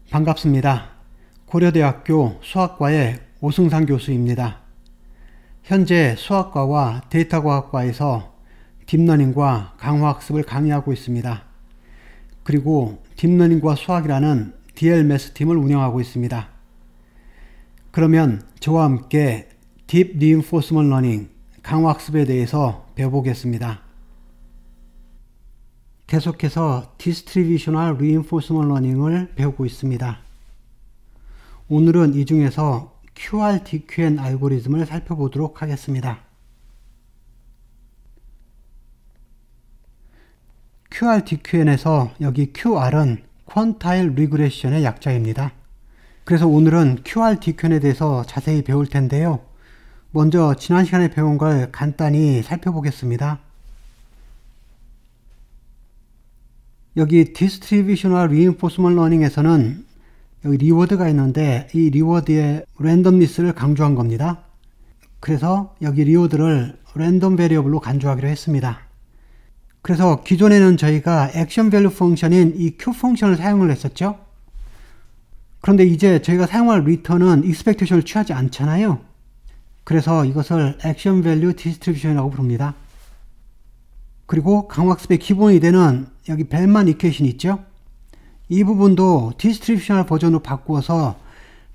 반갑습니다. 고려대학교 수학과의 오승상 교수입니다. 현재 수학과와 데이터과학과에서 딥러닝과 강화학습을 강의하고 있습니다. 그리고 딥러닝과 수학이라는 DLMS 팀을 운영하고 있습니다. 그러면 저와 함께 Deep Reinforcement Learning, 강화학습에 대해서 배워보겠습니다. 계속해서 Distributional Reinforcement Learning을 배우고 있습니다. 오늘은 이 중에서 QRDQN 알고리즘을 살펴보도록 하겠습니다. QRDQN에서 여기 QR은 Quantile Regression의 약자입니다. 그래서 오늘은 QRDQN에 대해서 자세히 배울 텐데요. 먼저 지난 시간에 배운 걸 간단히 살펴보겠습니다. 여기 Distributional Reinforcement Learning에서는 여기 리워드가 있는데 이 리워드의 랜덤니스를 강조한 겁니다. 그래서 여기 리워드를 랜덤 베리어블로 간주하기로 했습니다. 그래서 기존에는 저희가 액션 밸류 펑션인 이 Q 펑션을 사용을 했었죠. 그런데 이제 저희가 사용할 리턴은 익스펙테이션을 취하지 않잖아요. 그래서 이것을 액션 밸류 디스트리뷰션이라고 부릅니다. 그리고 강화학습의 기본이 되는 여기 벨만 이퀘이션 있죠? 이 부분도 디스트리뷰셔널 버전으로 바꾸어서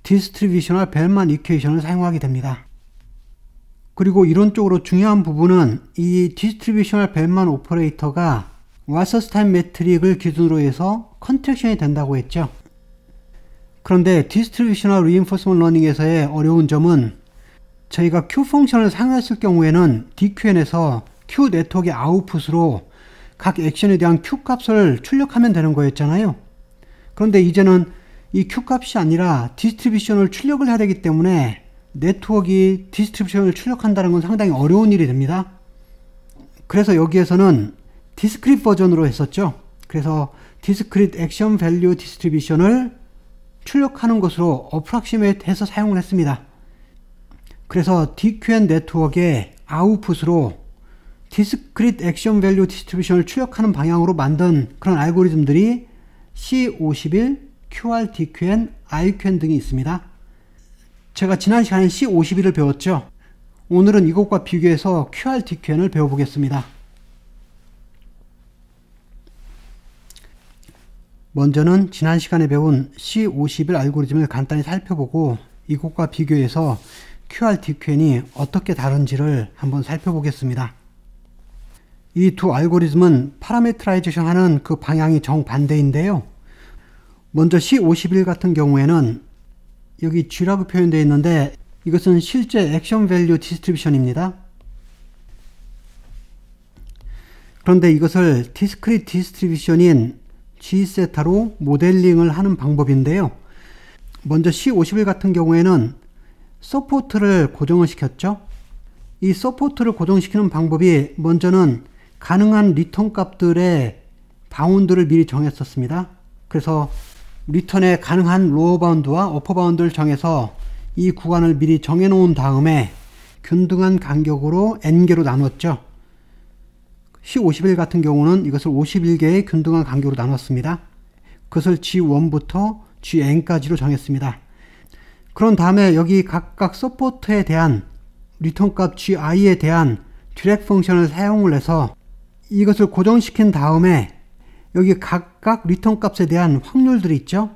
디스트리뷰셔널 벨만 이퀘이션을 사용하게 됩니다. 그리고 이론적으로 중요한 부분은 이 디스트리뷰셔널 벨만 오퍼레이터가 왓서스타인 매트릭을 기준으로 해서 컨트랙션이 된다고 했죠. 그런데 디스트리뷰셔널 리인포스먼트 러닝에서의 어려운 점은 저희가 Q 펑션을 사용했을 경우에는 DQN에서 Q 네트워크의 아웃풋으로 각 액션에 대한 Q 값을 출력하면 되는 거였잖아요. 그런데 이제는 이 Q 값이 아니라 디스트리뷰션을 출력을 해야 되기 때문에 네트워크가 디스트리뷰션을 출력한다는 건 상당히 어려운 일이 됩니다. 그래서 여기에서는 디스크릿 버전으로 했었죠. 그래서 디스크릿 액션 밸류 디스트리뷰션을 출력하는 것으로 어프락시메이트 해서 사용을 했습니다. 그래서 DQN 네트워크의 아웃풋으로 디스크릿 액션 밸류 디스트리뷰션을 출력하는 방향으로 만든 그런 알고리즘들이 C51, QRDQN, IQN 등이 있습니다. 제가 지난 시간에 C51을 배웠죠. 오늘은 이것과 비교해서 QRDQN을 배워보겠습니다. 먼저는 지난 시간에 배운 C51 알고리즘을 간단히 살펴보고 이것과 비교해서 QRDQN이 어떻게 다른지를 한번 살펴보겠습니다. 이 두 알고리즘은 파라메트라이제이션 하는 그 방향이 정반대인데요. 먼저 C51 같은 경우에는 여기 G라고 표현되어 있는데 이것은 실제 액션 밸류 디스트리뷰션입니다. 그런데 이것을 디스크릿 디스트리뷰션인 G세타로 모델링을 하는 방법인데요. 먼저 C51 같은 경우에는 서포트를 고정을 시켰죠. 이 서포트를 고정시키는 방법이 먼저는 가능한 리턴 값들의 바운드를 미리 정했었습니다. 그래서 리턴의 가능한 로어 바운드와 어퍼 바운드를 정해서 이 구간을 미리 정해 놓은 다음에 균등한 간격으로 n개로 나눴죠. C51 같은 경우는 이것을 51개의 균등한 간격으로 나눴습니다. 그것을 G1부터 Gn까지로 정했습니다. 그런 다음에 여기 각각 서포트에 대한 리턴 값 Gi에 대한 디렉 펑션을 사용을 해서 이것을 고정시킨 다음에 여기 각각 리턴 값에 대한 확률들이 있죠.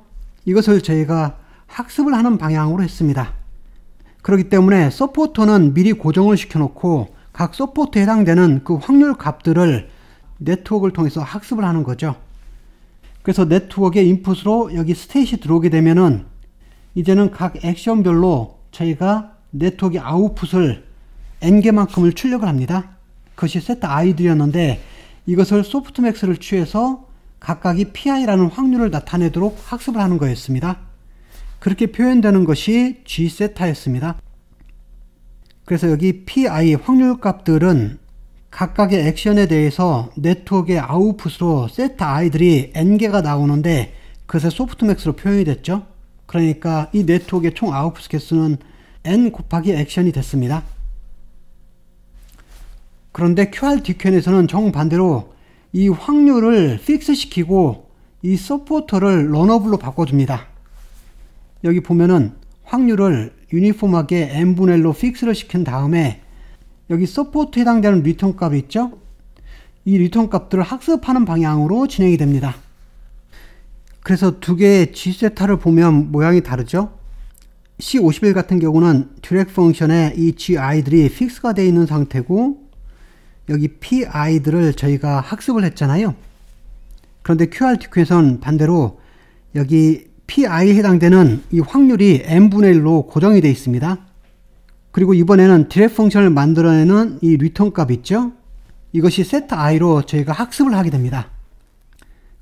이것을 저희가 학습을 하는 방향으로 했습니다. 그렇기 때문에 서포터는 미리 고정을 시켜놓고 각 서포트에 해당되는 그 확률 값들을 네트워크를 통해서 학습을 하는 거죠. 그래서 네트워크의 인풋으로 여기 스테이시 들어오게 되면은 이제는 각 액션별로 저희가 네트워크의 아웃풋을 n개만큼을 출력을 합니다. 그것이 세트 i들이었는데 이것을 소프트맥스를 취해서 각각이 pi라는 확률을 나타내도록 학습을 하는 거였습니다. 그렇게 표현되는 것이 G세타였습니다. 그래서 여기 pi 확률 값들은 각각의 액션에 대해서 네트워크의 아웃풋으로 세트 i들이 n개가 나오는데 그것의 소프트맥스로 표현이 됐죠. 그러니까 이 네트워크의 총 아웃풋 개수는 n 곱하기 액션이 됐습니다. 그런데 QRDQN에서는 정반대로 이 확률을 픽스 시키고 이 서포터를 러너블로 바꿔줍니다. 여기 보면은 확률을 유니폼하게 n분의 1로 픽스를 시킨 다음에 여기 서포트 해당되는 리턴 값이 있죠? 이 리턴 값들을 학습하는 방향으로 진행이 됩니다. 그래서 두 개의 g세타를 보면 모양이 다르죠? C51 같은 경우는 드래그 펑션에 이 gi들이 픽스가 되어 있는 상태고 여기 pi들을 저희가 학습을 했잖아요. 그런데 QRTQ에서는 반대로 여기 pi에 해당되는 이 확률이 n분의 1로 고정이 되어 있습니다. 그리고 이번에는 드래그 펑션을 만들어내는 이 리턴 값 있죠? 이것이 set i로 저희가 학습을 하게 됩니다.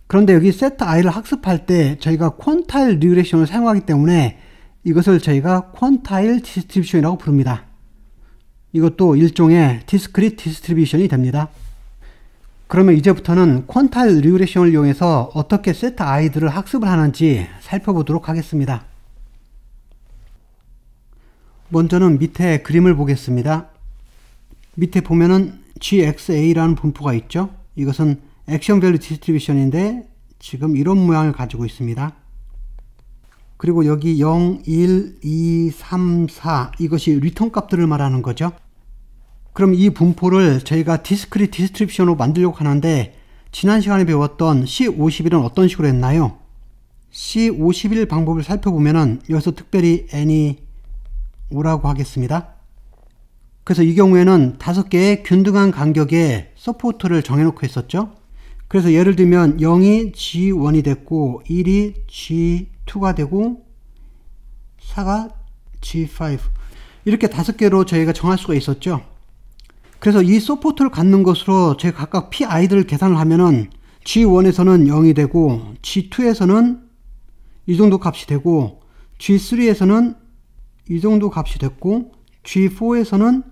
그런데 여기 set i를 학습할 때 저희가 퀀타일 리그레션을 사용하기 때문에 이것을 저희가 퀀타일 디스트리뷰션이라고 부릅니다. 이것도 일종의 디스크리트 디스트리뷰션이 됩니다. 그러면 이제부터는 퀀타일 리그레션을 이용해서 어떻게 set i들을 학습을 하는지 살펴보도록 하겠습니다. 먼저는 밑에 그림을 보겠습니다. 밑에 보면은 GXA라는 분포가 있죠. 이것은 액션 밸류 디스트리뷰션인데 지금 이런 모양을 가지고 있습니다. 그리고 여기 0, 1, 2, 3, 4 이것이 리턴 값들을 말하는 거죠. 그럼 이 분포를 저희가 디스크리트 디스트리뷰션으로 만들려고 하는데 지난 시간에 배웠던 C51은 어떤 식으로 했나요? C51 방법을 살펴보면은 여기서 특별히 n이 5라고 하겠습니다. 그래서 이 경우에는 5개의 균등한 간격의 서포트를 정해놓고 했었죠. 그래서 예를 들면 0이 G1이 됐고 1이 G2가 되고 4가 G5 이렇게 5개로 저희가 정할 수가 있었죠. 그래서 이 서포트를 갖는 것으로 저희가 각각 pi들을 계산을 하면은 G1에서는 0이 되고 G2에서는 이 정도 값이 되고 G3에서는 이 정도 값이 됐고 G4에서는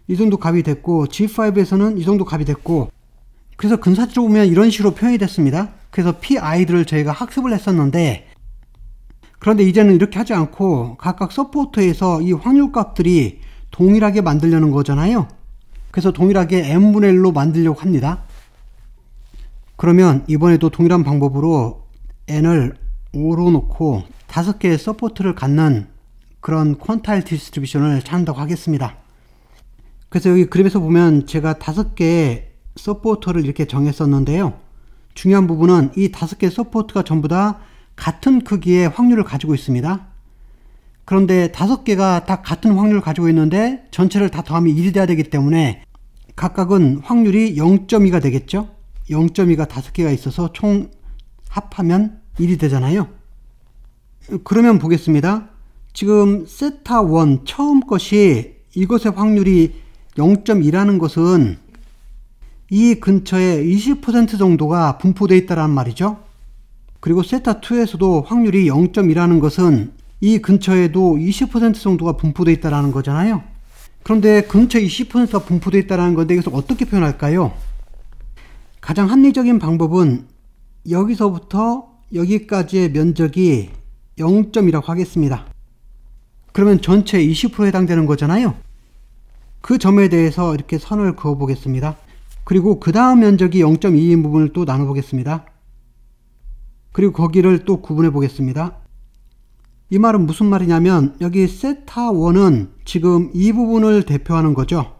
이 정도 값이 됐고 G5에서는 이 정도 값이 됐고 그래서 근사적으로 보면 이런 식으로 표현이 됐습니다. 그래서 pi들을 저희가 학습을 했었는데 그런데 이제는 이렇게 하지 않고 각각 서포트에서 이 확률 값들이 동일하게 만들려는 거잖아요. 그래서 동일하게 n분의 1로 만들려고 합니다. 그러면 이번에도 동일한 방법으로 n을 5로 놓고 5개의 서포트를 갖는 그런 퀀타일 디스트리뷰션을 찾는다고 하겠습니다. 그래서 여기 그림에서 보면 제가 5개의 서포터를 이렇게 정했었는데요. 중요한 부분은 이 5개의 서포트가 전부 다 같은 크기의 확률을 가지고 있습니다. 그런데 5개가 다 같은 확률을 가지고 있는데 전체를 다 더하면 1이 돼야 되기 때문에 각각은 확률이 0.2가 되겠죠. 0.2가 5개가 있어서 총 합하면 1이 되잖아요. 그러면 보겠습니다. 지금 세타1 처음 것이 이것의 확률이 0.2라는 것은 이 근처에 20% 정도가 분포되어 있다는 말이죠. 그리고 세타2에서도 확률이 0.2라는 것은 이 근처에도 20% 정도가 분포되어 있다는 거잖아요. 그런데 근처에 20%가 분포되어 있다는 건데 이것을 어떻게 표현할까요? 가장 합리적인 방법은 여기서부터 여기까지의 면적이 0.이라고 하겠습니다. 그러면 전체 20%에 해당되는 거잖아요. 그 점에 대해서 이렇게 선을 그어 보겠습니다. 그리고 그 다음 면적이 0.2인 부분을 또 나눠 보겠습니다. 그리고 거기를 또 구분해 보겠습니다. 이 말은 무슨 말이냐면 여기 세타1은 지금 이 부분을 대표하는 거죠.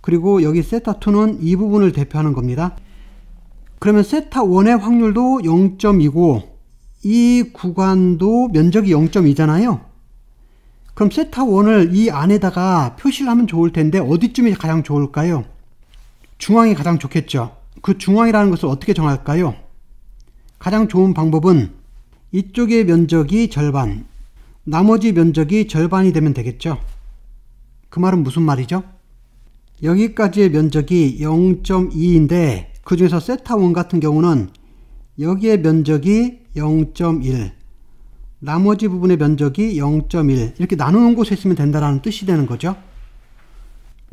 그리고 여기 세타2는 이 부분을 대표하는 겁니다. 그러면 세타1의 확률도 0.2고 이 구간도 면적이 0.2잖아요. 그럼 세타1을 이 안에다가 표시를 하면 좋을 텐데 어디쯤이 가장 좋을까요? 중앙이 가장 좋겠죠. 그 중앙이라는 것을 어떻게 정할까요? 가장 좋은 방법은 이쪽의 면적이 절반, 나머지 면적이 절반이 되면 되겠죠. 그 말은 무슨 말이죠? 여기까지의 면적이 0.2인데 그 중에서 세타1 같은 경우는 여기의 면적이 0.1, 나머지 부분의 면적이 0.1 이렇게 나누는 곳에 있으면 된다는 뜻이 되는 거죠.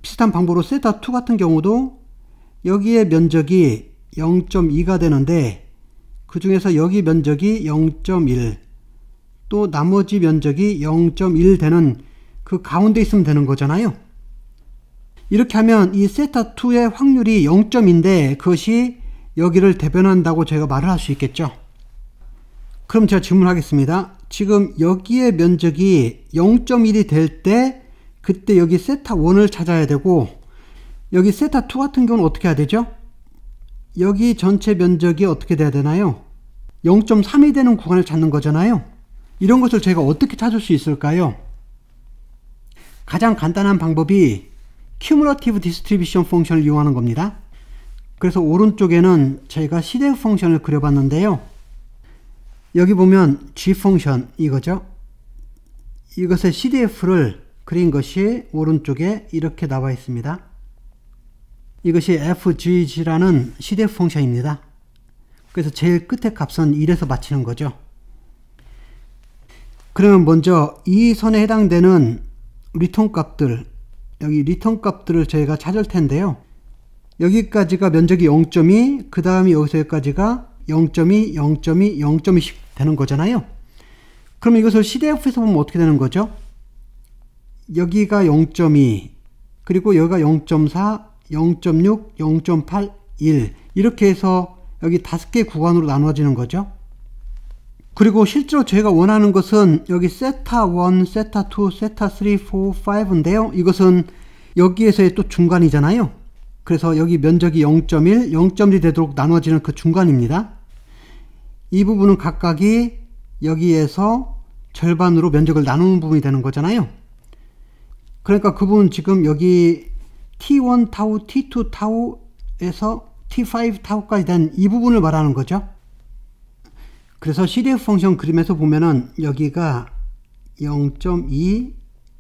비슷한 방법으로 세타2 같은 경우도 여기의 면적이 0.2가 되는데 그 중에서 여기 면적이 0.1 또 나머지 면적이 0.1 되는 그 가운데 있으면 되는 거잖아요. 이렇게 하면 이 세타2의 확률이 0.인데 그것이 여기를 대변한다고 제가 말을 할 수 있겠죠. 그럼 제가 질문하겠습니다. 지금 여기에 면적이 0.1이 될 때 그때 여기 세타1을 찾아야 되고, 여기 세타2 같은 경우는 어떻게 해야 되죠? 여기 전체 면적이 어떻게 돼야 되나요? 0.3이 되는 구간을 찾는 거잖아요. 이런 것을 제가 어떻게 찾을 수 있을까요? 가장 간단한 방법이 Cumulative Distribution 펑션을 이용하는 겁니다. 그래서 오른쪽에는 저희가 CDF 펑션을 그려봤는데요. 여기 보면 G 펑션 이거죠. 이것의 CDF를 그린 것이 오른쪽에 이렇게 나와 있습니다. 이것이 FGG라는 CDF 펑션입니다. 그래서 제일 끝에 값은 1에서 맞히는 거죠. 그러면 먼저 이 선에 해당되는 리턴 값들, 여기 리턴 값들을 저희가 찾을 텐데요. 여기까지가 면적이 0.2, 그 다음에 여기서 여기까지가 0.2, 0.2, 0.2씩 되는 거잖아요. 그럼 이것을 CDF에서 보면 어떻게 되는 거죠? 여기가 0.2, 그리고 여기가 0.4, 0.6, 0.8, 1 이렇게 해서 여기 5개 구간으로 나누어지는 거죠. 그리고 실제로 저희가 원하는 것은 여기 세타1, 세타2, 세타3, 4, 5인데요. 이것은 여기에서의 또 중간이잖아요. 그래서 여기 면적이 0.1, 0.2 되도록 나눠지는 그 중간입니다. 이 부분은 각각이 여기에서 절반으로 면적을 나누는 부분이 되는 거잖아요. 그러니까 그 부분 지금 여기 T1 타우, T2 타우에서 T5 타우까지 된 이 부분을 말하는 거죠. 그래서 CDF 펑션 그림에서 보면은 여기가 0.2,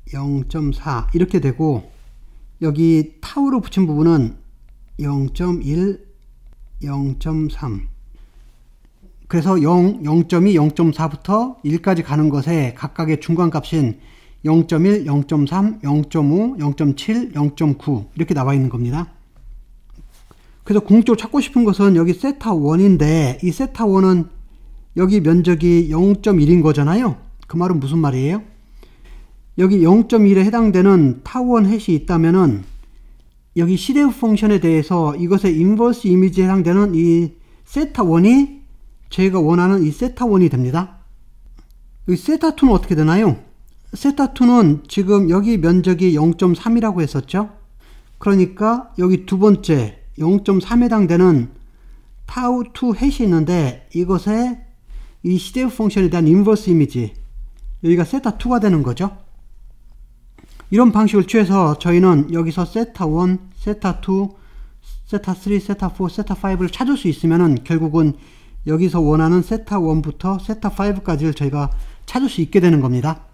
0.4 이렇게 되고, 여기 타우로 붙인 부분은 0.1, 0.3 그래서 0, 0.2, 0.4부터 1까지 가는 것에 각각의 중간값인 0.1, 0.3, 0.5, 0.7, 0.9 이렇게 나와 있는 겁니다. 그래서 궁극적으로 찾고 싶은 것은 여기 세타1인데 이 세타1은 여기 면적이 0.1인 거잖아요. 그 말은 무슨 말이에요? 여기 0.1에 해당되는 타우1 해시 있다면은 여기 CDF 펑션에 대해서 이것의 인버스 이미지에 해당되는 이 세타1이 저희가 원하는 이 세타1이 됩니다. 여기 세타2는 어떻게 되나요? 세타2는 지금 여기 면적이 0.3이라고 했었죠. 그러니까 여기 두 번째 0.3에 해당되는 타우2 해시 있는데 이것에 이 CDF 펑션에 대한 인버스 이미지, 여기가 세타2가 되는 거죠. 이런 방식을 취해서 저희는 여기서 세타1, 세타2, 세타3, 세타4, 세타5를 찾을 수 있으면은 결국은 여기서 원하는 세타1부터 세타5까지를 저희가 찾을 수 있게 되는 겁니다.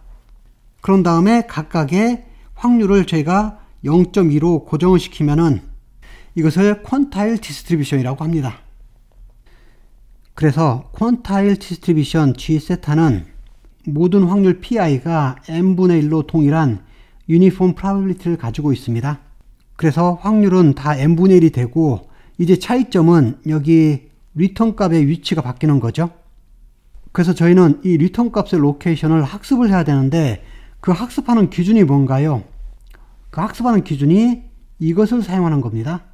그런 다음에 각각의 확률을 저희가 0.2로 고정을 시키면은 이것을 퀀타일 디스트리뷰션이라고 합니다. 그래서 퀀타일 디스트리뷰션 G세타는 모든 확률 PI가 n분의 1로 동일한 유니폼 프로바빌리티를 가지고 있습니다. 그래서 확률은 다 n분의 1이 되고, 이제 차이점은 여기 리턴 값의 위치가 바뀌는 거죠. 그래서 저희는 이 리턴 값의 로케이션을 학습을 해야 되는데 그 학습하는 기준이 뭔가요? 그 학습하는 기준이 이것을 사용하는 겁니다.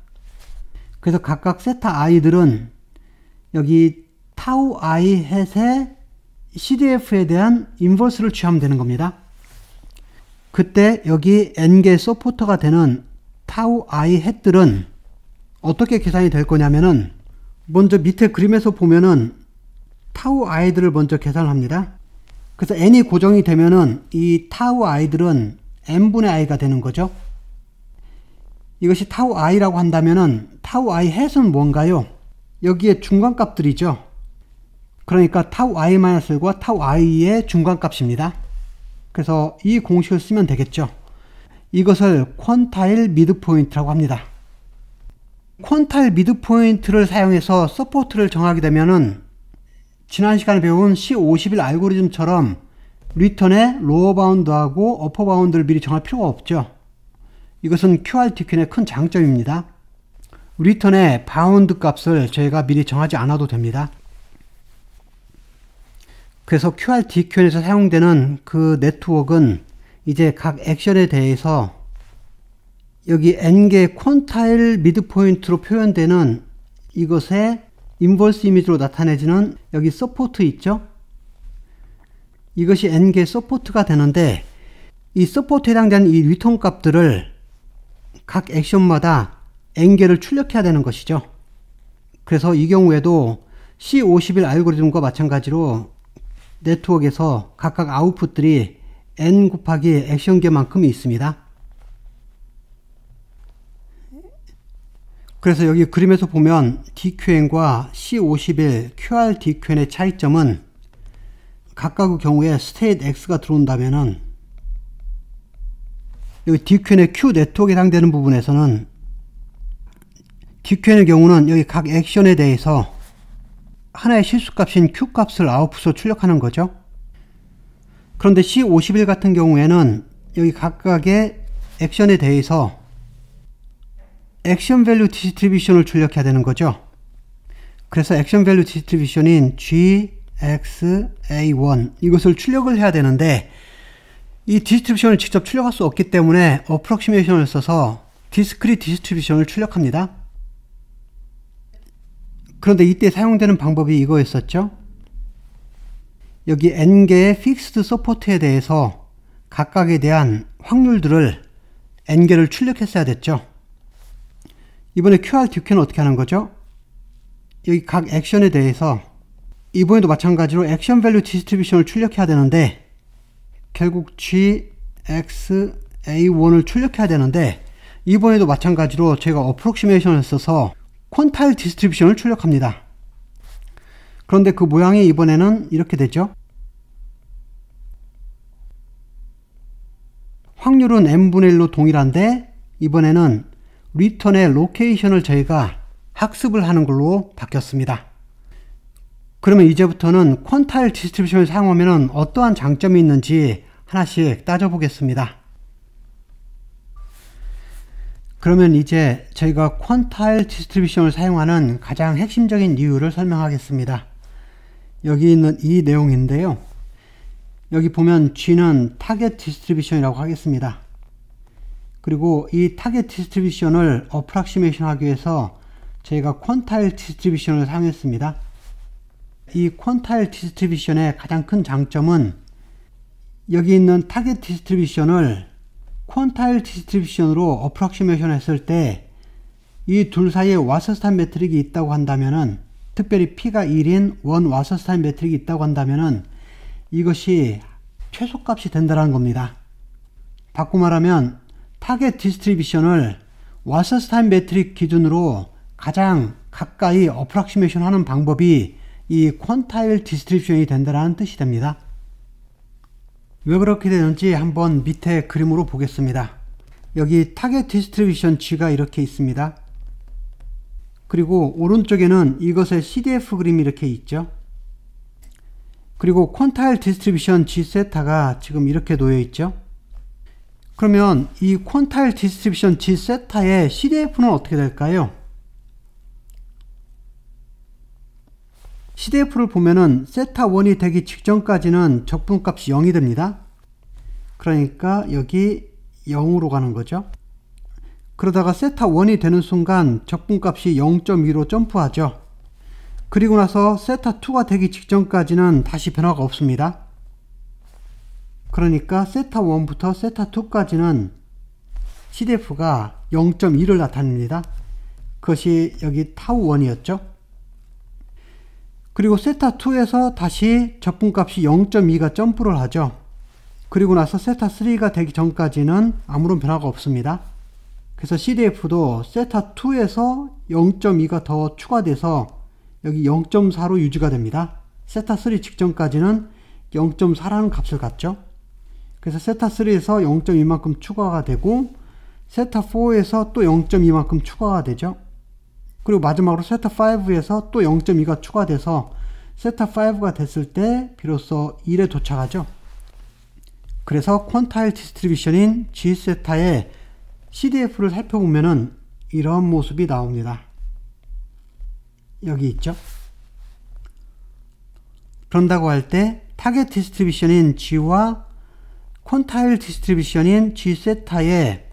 그래서 각각 세타 i들은 여기 타우 i 햇의 CDF에 대한 인버스를 취하면 되는 겁니다. 그때 여기 n개 서포터가 되는 타우 i 햇들은 어떻게 계산이 될 거냐면은, 먼저 밑에 그림에서 보면은 타우 i들을 먼저 계산을 합니다. 그래서 n이 고정이 되면은 이 타우 i들은 n분의 i가 되는 거죠. 이것이 타우 i라고 한다면은 타우 i 햇은 뭔가요? 여기에 중간값들이죠. 그러니까 타우 i-1과 타우 i의 중간값입니다. 그래서 이 공식을 쓰면 되겠죠. 이것을 퀀타일 미드포인트라고 합니다. 퀀타일 미드포인트를 사용해서 서포트를 정하게 되면은 지난 시간에 배운 C51 알고리즘처럼 리턴의 로어 바운드하고 어퍼 바운드를 미리 정할 필요가 없죠. 이것은 QRTQ의 큰 장점입니다. 리턴의 바운드 값을 저희가 미리 정하지 않아도 됩니다. 그래서 QRTQ에서 사용되는 그 네트워크는 이제 각 액션에 대해서 여기 n개 퀀타일 미드포인트로 표현되는 이것의 인버스 이미지로 나타내지는 여기 서포트 있죠? 이것이 n개 서포트가 되는데 이 서포트에 해당되는 이 리턴 값들을 각 액션마다 n개를 출력해야 되는 것이죠. 그래서 이 경우에도 C51 알고리즘과 마찬가지로 네트워크에서 각각 아웃풋들이 n 곱하기 액션개만큼이 있습니다. 그래서 여기 그림에서 보면 DQN과 C51 QRDQN의 차이점은 각각의 경우에 스테이트 X가 들어온다면은 여기 DQN의 Q 네트워크에 해당되는 부분에서는 DQN의 경우는 여기 각 액션에 대해서 하나의 실수값인 Q 값을 아웃풋으로 출력하는 거죠. 그런데 C51 같은 경우에는 여기 각각의 액션에 대해서 액션 밸류 디스트리뷰션을 출력해야 되는 거죠. 그래서 액션 밸류 디스트리뷰션인 GXA1 이것을 출력을 해야 되는데 이 디스트리뷰션을 직접 출력할 수 없기 때문에 어프록시메이션을 써서 디스크릿 디스트리뷰션을 출력합니다. 그런데 이때 사용되는 방법이 이거였었죠. 여기 n개의 픽스드 서포트에 대해서 각각에 대한 확률들을 n개를 출력했어야 됐죠. 이번에 QRDQ는 어떻게 하는 거죠? 여기 각 액션에 대해서 이번에도 마찬가지로 액션 밸류 디스트리뷰션을 출력해야 되는데 결국 GXA1을 출력해야 되는데 이번에도 마찬가지로 제가 어프록시메이션을 써서 퀀타일 디스트리뷰션을 출력합니다. 그런데 그 모양이 이번에는 이렇게 되죠. 확률은 n분의 1로 동일한데 이번에는 리턴의 로케이션을 저희가 학습을 하는 걸로 바뀌었습니다. 그러면 이제부터는 퀀타일 디스트리뷰션을 사용하면 어떠한 장점이 있는지 하나씩 따져보겠습니다. 그러면 이제 저희가 퀀타일 디스트리뷰션을 사용하는 가장 핵심적인 이유를 설명하겠습니다. 여기 있는 이 내용인데요. 여기 보면 G는 타겟 디스트리뷰션이라고 하겠습니다. 그리고 이 타겟 디스트리뷰션을 어프록시메이션 하기 위해서 저희가 퀀타일 디스트리뷰션을 사용했습니다. 이 퀀타일 디스트리뷰션의 가장 큰 장점은 여기 있는 타겟 디스트리뷰션을 퀀타일 디스트리뷰션으로 어프록시메이션 했을 때 이 둘 사이에 와서스타임 매트릭이 있다고 한다면은 특별히 P가 1인 원 와서스타임 매트릭이 있다고 한다면은 이것이 최소값이 된다는 겁니다. 바꿔 말하면 타겟 디스트리뷰션을 와서스타임 매트릭 기준으로 가장 가까이 어프록시메이션 하는 방법이 이 퀀타일 디스트리뷰션이 된다는 뜻이 됩니다. 왜 그렇게 되는지 한번 밑에 그림으로 보겠습니다. 여기 타겟 디스트리뷰션 G가 이렇게 있습니다. 그리고 오른쪽에는 이것의 CDF 그림이 이렇게 있죠. 그리고 퀀타일 디스트리뷰션 G 세타가 지금 이렇게 놓여 있죠. 그러면 이 퀀타일 디스트리뷰션 G 세타의 CDF는 어떻게 될까요? CDF를 보면은 세타 1이 되기 직전까지는 적분값이 0이 됩니다. 그러니까 여기 0으로 가는 거죠. 그러다가 세타 1이 되는 순간 적분값이 0.2로 점프하죠. 그리고 나서 세타 2가 되기 직전까지는 다시 변화가 없습니다. 그러니까 세타 1부터 세타 2까지는 CDF가 0.2를 나타냅니다. 그것이 여기 타우 1이었죠. 그리고 세타 2에서 다시 적분값이 0.2가 점프를 하죠. 그리고 나서 세타 3가 되기 전까지는 아무런 변화가 없습니다. 그래서 CDF도 세타 2에서 0.2가 더 추가돼서 여기 0.4로 유지가 됩니다. 세타 3 직전까지는 0.4라는 값을 갖죠. 그래서 세타 3에서 0.2만큼 추가가 되고 세타 4에서 또 0.2만큼 추가가 되죠. 그리고 마지막으로 세타 5에서 또 0.2가 추가돼서 세타 5가 됐을 때 비로소 1에 도착하죠. 그래서 퀀타일 디스트리뷰션인 G세타의 CDF를 살펴보면은 이런 모습이 나옵니다. 여기 있죠. 그런다고 할 때 타겟 디스트리뷰션인 G와 퀀타일 디스트리뷰션인 G세타의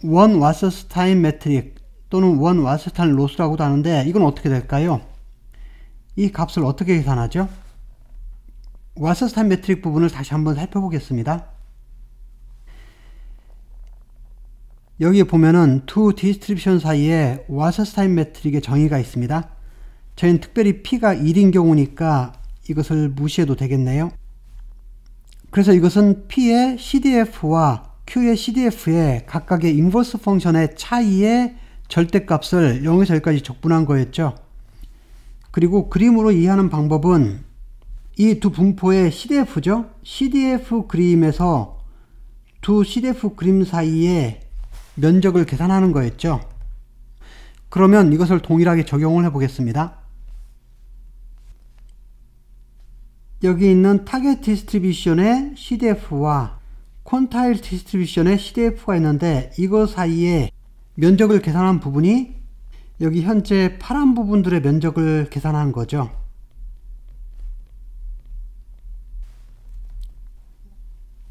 원 와서스타임 매트릭 또는 원 와서스타임 로스라고도 하는데 이건 어떻게 될까요? 이 값을 어떻게 계산하죠? 와서스타임 매트릭 부분을 다시 한번 살펴보겠습니다. 여기 보면은 to distribution 사이에 와서스타임 매트릭의 정의가 있습니다. 저희는 특별히 P가 1인 경우니까 이것을 무시해도 되겠네요. 그래서 이것은 P의 CDF와 Q의 CDF의 각각의 인버스 펑션의 차이의 절대값을 0에서 1까지 적분한 거였죠. 그리고 그림으로 이해하는 방법은 이 두 분포의 CDF죠. CDF 그림에서 두 CDF 그림 사이의 면적을 계산하는 거였죠. 그러면 이것을 동일하게 적용을 해 보겠습니다. 여기 있는 타겟 디스트리뷰션의 CDF와 퀀타일 디스트리뷰션의 CDF가 있는데 이거 사이에 면적을 계산한 부분이 여기 현재 파란 부분들의 면적을 계산한 거죠.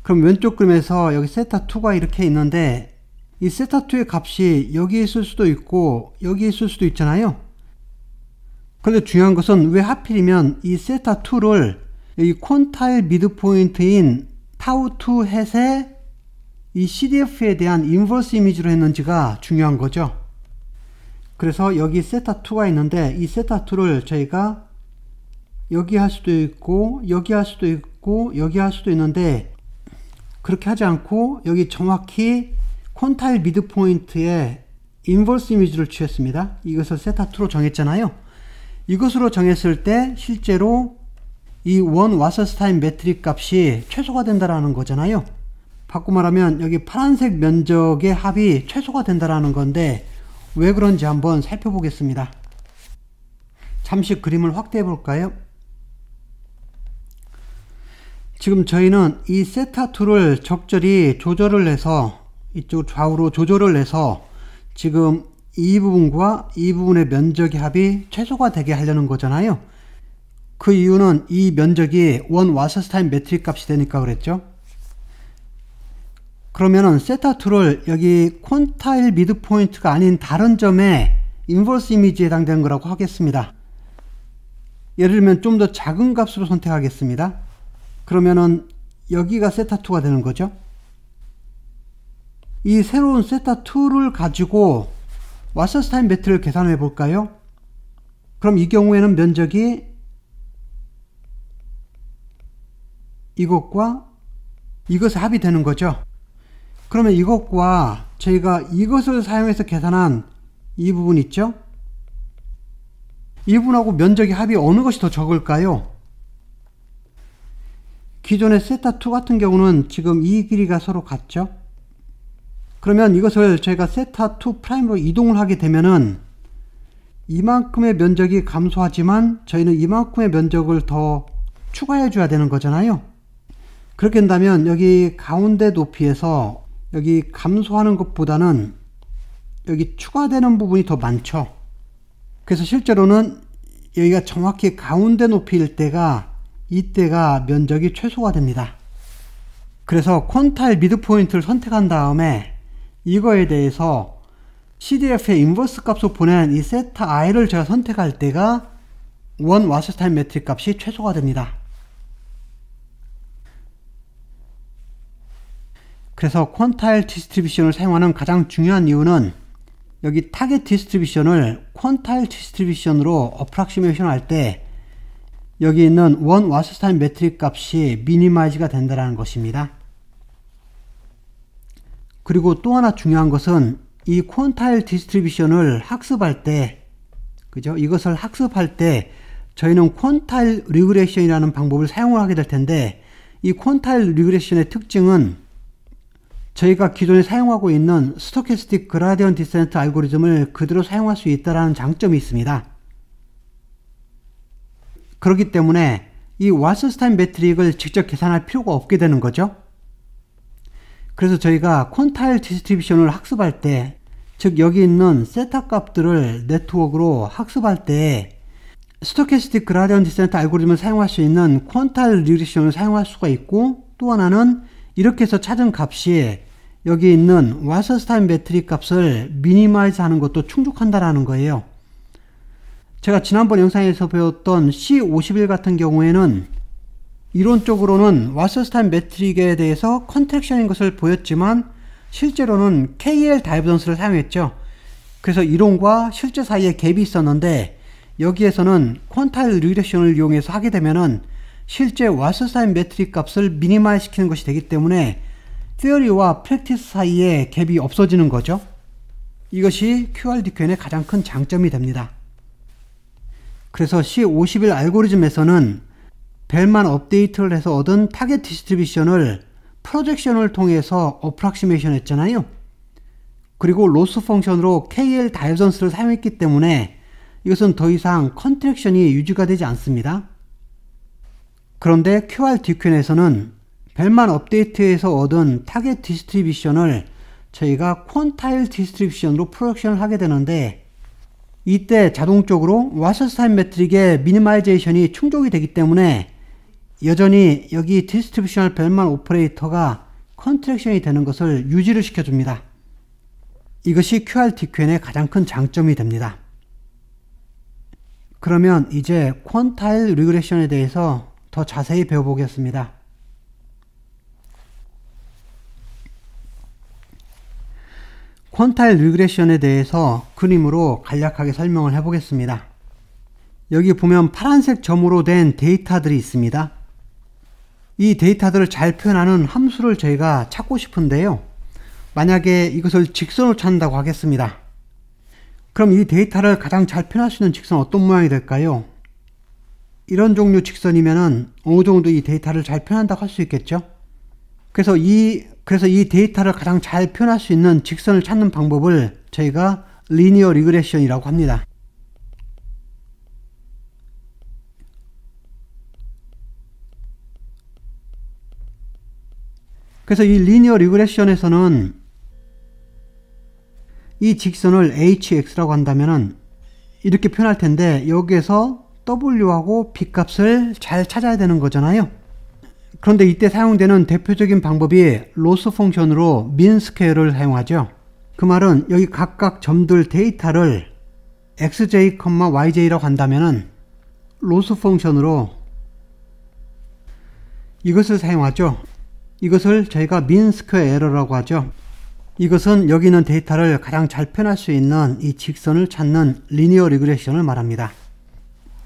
그럼 왼쪽 그림에서 여기 세타2가 이렇게 있는데 이 세타2의 값이 여기 있을 수도 있고 여기 있을 수도 있잖아요. 그런데 중요한 것은 왜 하필이면 이 세타2를 여기 퀀타일 미드포인트인 타우2 햇의 이 CDF에 대한 인버스 이미지로 했는지가 중요한 거죠. 그래서 여기 세타2가 있는데 이 세타2를 저희가 여기 할 수도 있고 여기 할 수도 있고 여기 할 수도 있는데 그렇게 하지 않고 여기 정확히 퀀타일 미드포인트의 인버스 이미지를 취했습니다. 이것을 세타2로 정했잖아요. 이것으로 정했을 때 실제로 이 원 와서스타임 매트릭 값이 최소가 된다라는 거잖아요. 바꿔 말하면 여기 파란색 면적의 합이 최소가 된다라는 건데 왜 그런지 한번 살펴보겠습니다. 잠시 그림을 확대해 볼까요? 지금 저희는 이 세타2를 적절히 조절을 해서 이쪽 좌우로 조절을 해서 지금 이 부분과 이 부분의 면적의 합이 최소가 되게 하려는 거잖아요. 그 이유는 이 면적이 원 와서스타임 매트릭 값이 되니까 그랬죠. 그러면은 세타2를 여기 퀀타일 미드포인트가 아닌 다른 점에 인버스 이미지에 해당되는 거라고 하겠습니다. 예를 들면 좀 더 작은 값으로 선택하겠습니다. 그러면은 여기가 세타2가 되는 거죠. 이 새로운 세타2를 가지고 와서스타임 매트릭을 계산해 볼까요? 그럼 이 경우에는 면적이 이것과 이것의 합이 되는 거죠. 그러면 이것과 저희가 이것을 사용해서 계산한 이 부분 있죠? 이 부분하고 면적의 합이 어느 것이 더 적을까요? 기존의 세타2 같은 경우는 지금 이 길이가 서로 같죠? 그러면 이것을 저희가 세타2 프라임으로 이동을 하게 되면은 이만큼의 면적이 감소하지만 저희는 이만큼의 면적을 더 추가해 줘야 되는 거잖아요. 그렇게 된다면 여기 가운데 높이에서 여기 감소하는 것보다는 여기 추가되는 부분이 더 많죠. 그래서 실제로는 여기가 정확히 가운데 높이일 때가 이때가 면적이 최소가 됩니다. 그래서 퀀타일 미드포인트를 선택한 다음에 이거에 대해서 CDF의 인버스 값을 보낸 이 세타 i를 제가 선택할 때가 원 와서스타임 매트릭 값이 최소가 됩니다. 그래서 퀀타일 디스트리뷰션을 사용하는 가장 중요한 이유는 여기 타겟 디스트리뷰션을 퀀타일 디스트리뷰션으로 어프락시메이션 할 때 여기 있는 원 와서스타임 매트릭 값이 미니마이즈가 된다는 것입니다. 그리고 또 하나 중요한 것은 이 퀀타일 디스트리뷰션을 학습할 때, 그죠? 이것을 학습할 때 저희는 퀀타일 리그레션이라는 방법을 사용을 하게 될 텐데 이 퀀타일 리그레션의 특징은 저희가 기존에 사용하고 있는 스토캐스틱 그라디언 디센트 알고리즘을 그대로 사용할 수 있다는 장점이 있습니다. 그렇기 때문에 이 와서스타임 매트릭을 직접 계산할 필요가 없게 되는 거죠. 그래서 저희가 퀀타일 디스트리뷰션을 학습할 때, 즉 여기 있는 세타 값들을 네트워크로 학습할 때 스토캐스틱 그라디언 디센트 알고리즘을 사용할 수 있는 퀀타일 리그레션을 사용할 수가 있고, 또 하나는 이렇게 해서 찾은 값이 여기 있는 와서스타임 매트릭 값을 미니마이즈 하는 것도 충족한다라는 거예요. 제가 지난번 영상에서 배웠던 C51 같은 경우에는 이론적으로는 와서스타인 매트릭에 대해서 컨트랙션인 것을 보였지만 실제로는 KL 다이버전스를 사용했죠. 그래서 이론과 실제 사이에 갭이 있었는데 여기에서는 퀀타일 리그레션을 이용해서 하게 되면은 실제 와서스타인 매트릭 값을 미니마이즈 시키는 것이 되기 때문에 티어리와 프랙티스 사이에 갭이 없어지는 거죠. 이것이 QRDQN의 가장 큰 장점이 됩니다. 그래서 C51 알고리즘에서는 벨만 업데이트를 해서 얻은 타겟 디스트리뷰션을 프로젝션을 통해서 어프락시메이션 했잖아요. 그리고 로스 펑션으로 KL 다이버전스를 사용했기 때문에 이것은 더 이상 컨트랙션이 유지가 되지 않습니다. 그런데 QRDQN에서는 벨만 업데이트에서 얻은 타겟 디스트리뷰션을 저희가 퀀타일 디스트리뷰션으로 프로젝션을 하게 되는데 이때 자동적으로 와서스타인 매트릭의 미니마이제이션이 충족이 되기 때문에 여전히 여기 디스트리뷰셔널 벨만 오퍼레이터가 컨트랙션이 되는 것을 유지를 시켜줍니다. 이것이 QRDQN의 가장 큰 장점이 됩니다. 그러면 이제 퀀타일 리그레션에 대해서 더 자세히 배워보겠습니다. 퀀타일 리그레션에 대해서 그림으로 간략하게 설명을 해보겠습니다. 여기 보면 파란색 점으로 된 데이터들이 있습니다. 이 데이터들을 잘 표현하는 함수를 저희가 찾고 싶은데요. 만약에 이것을 직선으로 찾는다고 하겠습니다. 그럼 이 데이터를 가장 잘 표현할 수 있는 직선은 어떤 모양이 될까요? 이런 종류 직선이면은 어느 정도 이 데이터를 잘 표현한다고 할 수 있겠죠? 그래서 이 데이터를 가장 잘 표현할 수 있는 직선을 찾는 방법을 저희가 리니어 리그레션이라고 합니다. 그래서 이 리니어 리그레션에서는 이 직선을 hx라고 한다면은 이렇게 표현할 텐데 여기에서 w하고 b 값을 잘 찾아야 되는 거잖아요. 그런데 이때 사용되는 대표적인 방법이 로스 펑션으로 민 스퀘어를 사용하죠. 그 말은 여기 각각 점들 데이터를 xj, yj라고 한다면은 로스 펑션으로 이것을 사용하죠. 이것을 저희가 민 스퀘어 에러라고 하죠. 이것은 여기 있는 데이터를 가장 잘 표현할 수 있는 이 직선을 찾는 리니어 리그레션을 말합니다.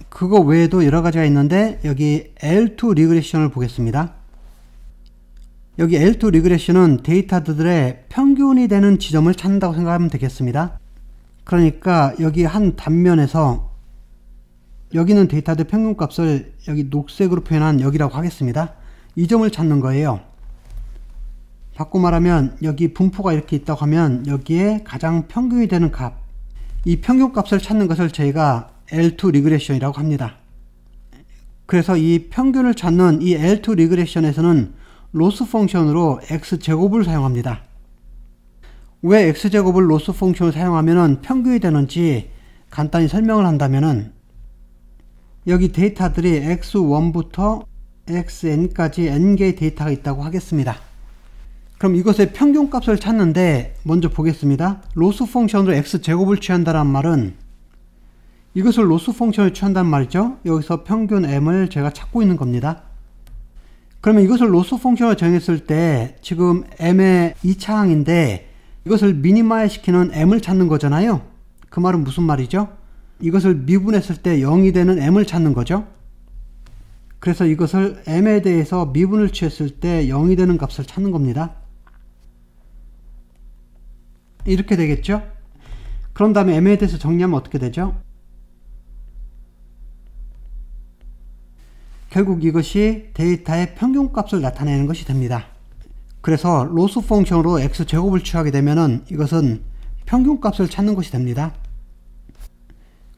그거 외에도 여러 가지가 있는데 여기 L2 리그레션을 보겠습니다. 여기 L2 리그레션은 데이터들의 평균이 되는 지점을 찾는다고 생각하면 되겠습니다. 그러니까 여기 한 단면에서 여기 있는 데이터들 평균값을 여기 녹색으로 표현한 여기라고 하겠습니다. 이 점을 찾는 거예요. 바꿔 말하면 여기 분포가 이렇게 있다고 하면 여기에 가장 평균이 되는 값, 이 평균값을 찾는 것을 저희가 L2 리그레션이라고 합니다. 그래서 이 평균을 찾는 이 L2 리그레션에서는 로스 펑션으로 x제곱을 사용합니다. 왜 x제곱을 로스 펑션을 사용하면 평균이 되는지 간단히 설명을 한다면은 여기 데이터들이 x1부터 xn까지 n개의 데이터가 있다고 하겠습니다. 그럼 이것의 평균값을 찾는데 먼저 보겠습니다. 로스 펑션으로 x제곱을 취한다는 말은 이것을 로스 펑션을 취한단 말이죠. 여기서 평균 m을 제가 찾고 있는 겁니다. 그러면 이것을 로스 펑션을 정했을 때 지금 m의 2차항인데 이것을 미니마이즈 시키는 m을 찾는 거잖아요. 그 말은 무슨 말이죠? 이것을 미분했을 때 0이 되는 m을 찾는 거죠. 그래서 이것을 m에 대해서 미분을 취했을 때 0이 되는 값을 찾는 겁니다. 이렇게 되겠죠? 그런 다음에 m에 대해서 정리하면 어떻게 되죠? 결국 이것이 데이터의 평균값을 나타내는 것이 됩니다. 그래서 로스 펑션으로 x제곱을 취하게 되면은 이것은 평균값을 찾는 것이 됩니다.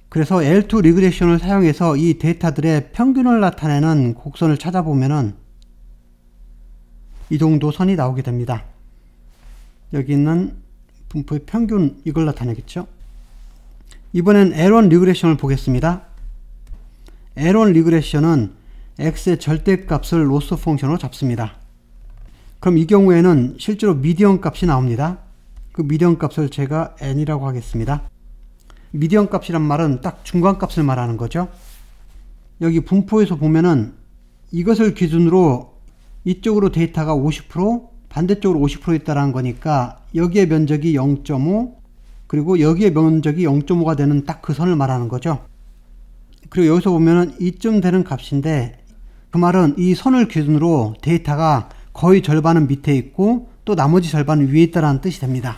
그래서 L2 리그레션을 사용해서 이 데이터들의 평균을 나타내는 곡선을 찾아보면은 이 정도 선이 나오게 됩니다. 여기 있는 분포의 평균, 이걸 나타내겠죠. 이번엔 L1 리그레션을 보겠습니다. L1 리그레션은 x의 절대값을 로스 펑션으로 잡습니다. 그럼 이 경우에는 실제로 미디언 값이 나옵니다. 그 미디언 값을 제가 n이라고 하겠습니다. 미디언 값이란 말은 딱 중간 값을 말하는 거죠. 여기 분포에서 보면은 이것을 기준으로 이쪽으로 데이터가 50%, 반대쪽으로 50% 있다라는 거니까 여기에 면적이 0.5, 그리고 여기에 면적이 0.5가 되는 딱 그 선을 말하는 거죠. 그리고 여기서 보면은 이쯤 되는 값인데, 그 말은 이 선을 기준으로 데이터가 거의 절반은 밑에 있고 또 나머지 절반은 위에 있다는 뜻이 됩니다.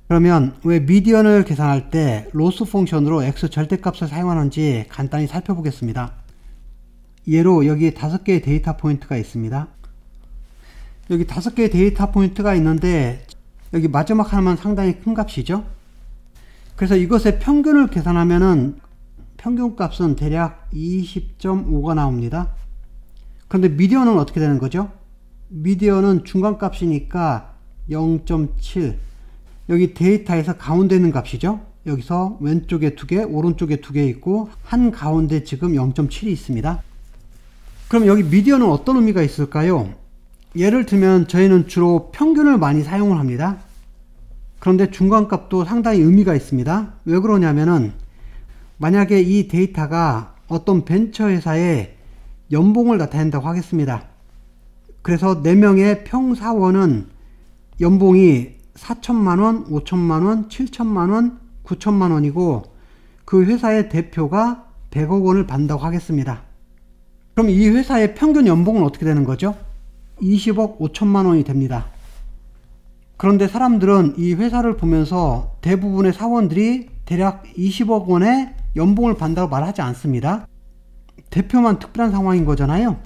그러면 왜 미디언을 계산할 때 로스 펑션으로 x 절대값을 사용하는지 간단히 살펴보겠습니다. 예로 여기 5개의 데이터 포인트가 있습니다. 여기 5개의 데이터 포인트가 있는데 여기 마지막 하나만 상당히 큰 값이죠. 그래서 이것의 평균을 계산하면은 평균 값은 대략 20.5가 나옵니다. 그런데 미디언은 어떻게 되는 거죠? 미디언은 중간 값이니까 0.7, 여기 데이터에서 가운데 있는 값이죠. 여기서 왼쪽에 2개, 오른쪽에 2개 있고 한 가운데 지금 0.7이 있습니다. 그럼 여기 미디언은 어떤 의미가 있을까요? 예를 들면 저희는 주로 평균을 많이 사용을 합니다. 그런데 중간값도 상당히 의미가 있습니다. 왜 그러냐면은 만약에 이 데이터가 어떤 벤처회사의 연봉을 나타낸다고 하겠습니다. 그래서 4명의 평사원은 연봉이 4천만원, 5천만원, 7천만원, 9천만원이고 그 회사의 대표가 100억 원을 받는다고 하겠습니다. 그럼 이 회사의 평균 연봉은 어떻게 되는 거죠? 20억 5천만 원이 됩니다. 그런데 사람들은 이 회사를 보면서 대부분의 사원들이 대략 20억 원의 연봉을 받는다고 말하지 않습니다. 대표만 특별한 상황인 거잖아요.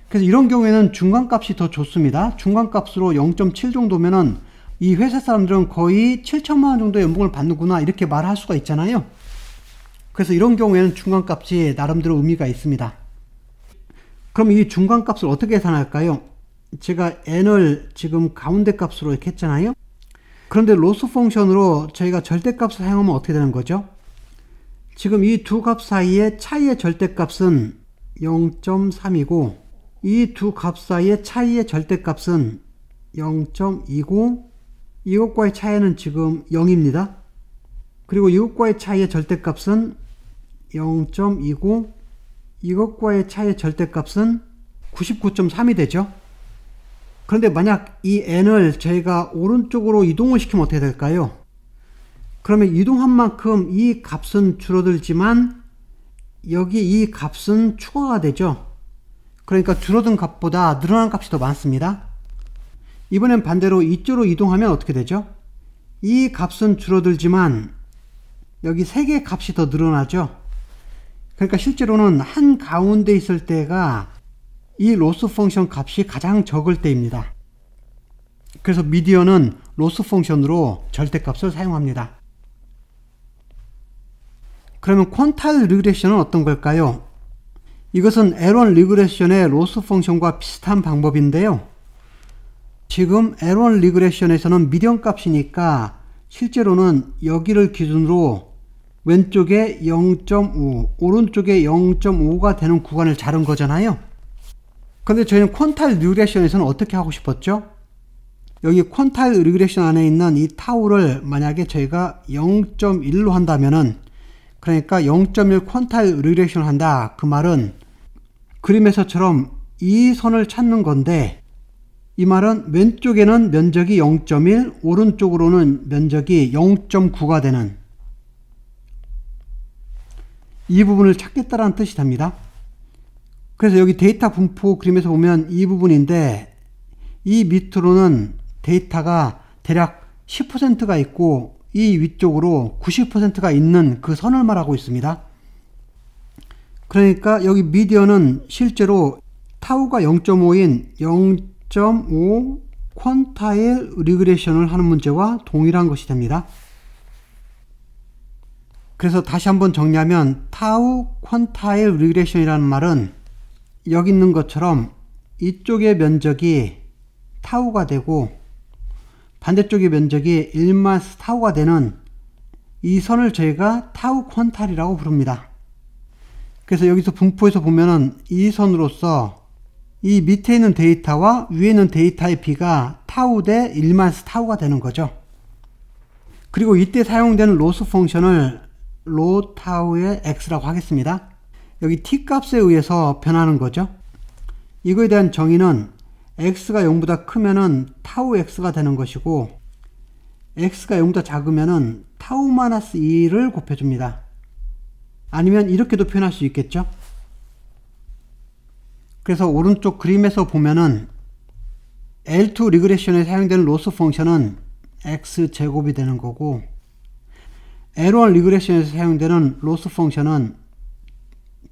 그래서 이런 경우에는 중간값이 더 좋습니다. 중간값으로 0.7 정도면은 이 회사 사람들은 거의 7천만 원 정도의 연봉을 받는구나 이렇게 말할 수가 있잖아요. 그래서 이런 경우에는 중간값이 나름대로 의미가 있습니다. 그럼 이 중간값을 어떻게 계산할까요? 제가 n을 지금 가운데 값으로 이렇게 했잖아요. 그런데 로스 펑션으로 저희가 절대값을 사용하면 어떻게 되는 거죠? 지금 이 두 값 사이의 차이의 절대값은 0.3이고 이 두 값 사이의 차이의 절대값은 0.2고 이것과의 차이는 지금 0입니다. 그리고 이것과의 차이의 절대값은 0.2고 이것과의 차이의 절대값은 99.3이 되죠. 그런데 만약 이 n을 저희가 오른쪽으로 이동을 시키면 어떻게 될까요? 그러면 이동한 만큼 이 값은 줄어들지만 여기 이 값은 추가가 되죠. 그러니까 줄어든 값보다 늘어난 값이 더 많습니다. 이번엔 반대로 이쪽으로 이동하면 어떻게 되죠? 이 값은 줄어들지만 여기 3개의 값이 더 늘어나죠. 그러니까 실제로는 한 가운데 있을 때가 이 로스 펑션 값이 가장 적을 때입니다. 그래서 미디언은 로스 펑션으로 절대값을 사용합니다. 그러면 퀀타일 리그레션은 어떤 걸까요? 이것은 L1 리그레션의 로스 펑션과 비슷한 방법인데요. 지금 L1 리그레션에서는 미디언 값이니까 실제로는 여기를 기준으로 왼쪽에 0.5, 오른쪽에 0.5가 되는 구간을 자른 거잖아요. 근데 저희는 퀀타일 리그레션에서는 어떻게 하고 싶었죠? 여기 퀀타일 리그레션 안에 있는 이 타우를 만약에 저희가 0.1로 한다면은, 그러니까 0.1 퀀타일 리그레션을 한다. 그 말은 그림에서처럼 이 선을 찾는 건데, 이 말은 왼쪽에는 면적이 0.1, 오른쪽으로는 면적이 0.9가 되는 이 부분을 찾겠다라는 뜻이 됩니다. 그래서 여기 데이터 분포 그림에서 보면 이 부분인데, 이 밑으로는 데이터가 대략 10%가 있고 이 위쪽으로 90%가 있는 그 선을 말하고 있습니다. 그러니까 여기 미디언은 실제로 타우가 0.5인 0.5 퀀타일 리그레션을 하는 문제와 동일한 것이 됩니다. 그래서 다시 한번 정리하면 타우 퀀타일 리그레션이라는 말은 여기 있는 것처럼 이쪽의 면적이 타우가 되고 반대쪽의 면적이 1마스 타우가 되는 이 선을 저희가 타우 퀀타일이라고 부릅니다. 그래서 여기서 분포에서 보면은 이 선으로서 이 밑에 있는 데이터와 위에 있는 데이터의 비가 타우 대 1마스 타우가 되는 거죠. 그리고 이때 사용되는 로스 펑션을 로 타우의 x라고 하겠습니다. 여기 t 값에 의해서 변하는 거죠. 이거에 대한 정의는 x가 0보다 크면은 타우 x가 되는 것이고 x가 0보다 작으면은 타우 마이너스 2를 곱해줍니다. 아니면 이렇게도 표현할 수 있겠죠. 그래서 오른쪽 그림에서 보면은 L2 리그레션에 사용되는 로스 펑션은 x제곱이 되는 거고 L1 리그레션에서 사용되는 로스 펑션은